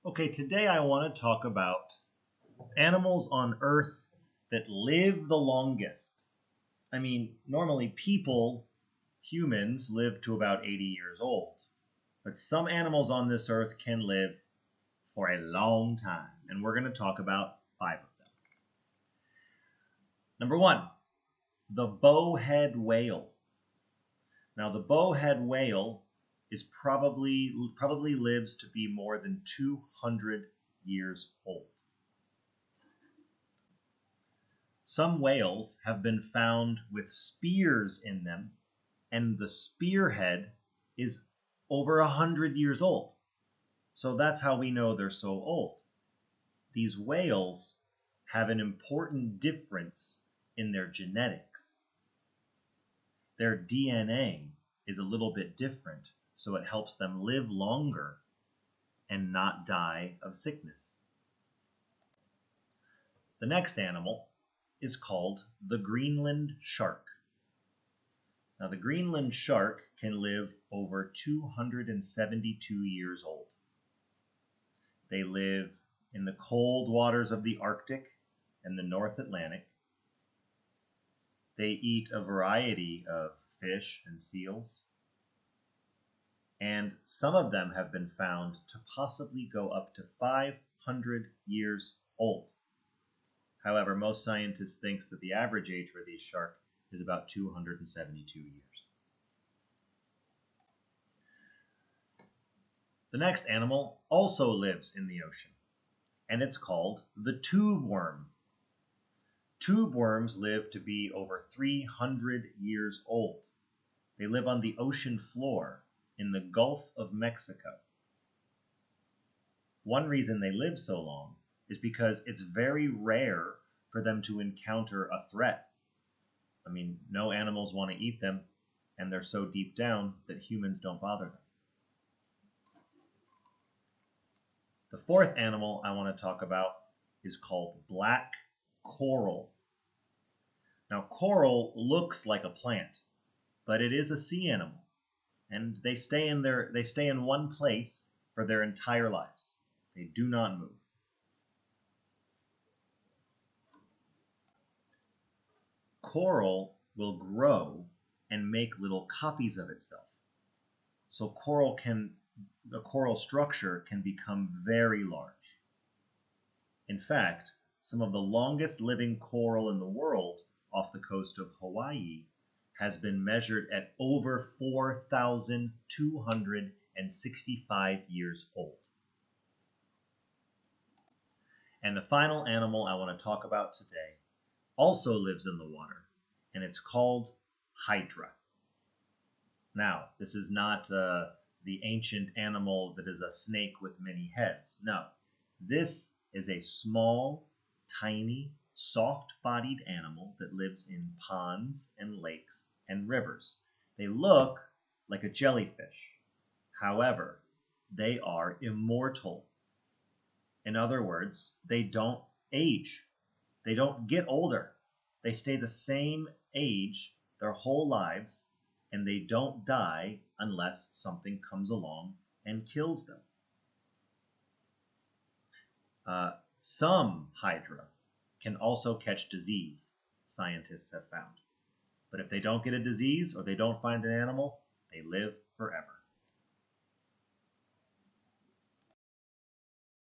Okay, today I want to talk about animals on Earth that live the longest. I mean, normally humans, live to about 80 years old. But some animals on this earth can live for a long time, and we're going to talk about 5 of them. Number 1, the bowhead whale. Now, the bowhead whale is probably lives to be more than 200 years old. Some whales have been found with spears in them, and the spearhead is over 100 years old. So that's how we know they're so old. These whales have an important difference in their genetics. Their DNA is a little bit different, so it helps them live longer and not die of sickness. The next animal is called the Greenland shark. Now, the Greenland shark can live over 272 years old. They live in the cold waters of the Arctic and the North Atlantic. They eat a variety of fish and seals. And some of them have been found to possibly go up to 500 years old. However, most scientists think that the average age for these sharks is about 272 years. The next animal also lives in the ocean, and it's called the tube worm. Tube worms live to be over 300 years old. They live on the ocean floor in the Gulf of Mexico. One reason they live so long is because it's very rare for them to encounter a threat. I mean, no animals want to eat them, and they're so deep down that humans don't bother them. The fourth animal I want to talk about is called black coral. Now, coral looks like a plant, but it is a sea animal, and they stay in one place for their entire lives. They do not move. Coral will grow and make little copies of itself. So the coral structure can become very large. In fact, some of the longest living coral in the world off the coast of Hawaii has been measured at over 4,265 years old. And the final animal I want to talk about today also lives in the water, and it's called Hydra. Now, this is not the ancient animal that is a snake with many heads. No, this is a small, tiny, soft-bodied animal that lives in ponds and lakes and rivers. They look like a jellyfish. However, they are immortal. In other words, they don't age. They don't get older. They stay the same age their whole lives, and they don't die unless something comes along and kills them. Some hydra can also catch disease, scientists have found. But if they don't get a disease or they don't find an animal, they live forever.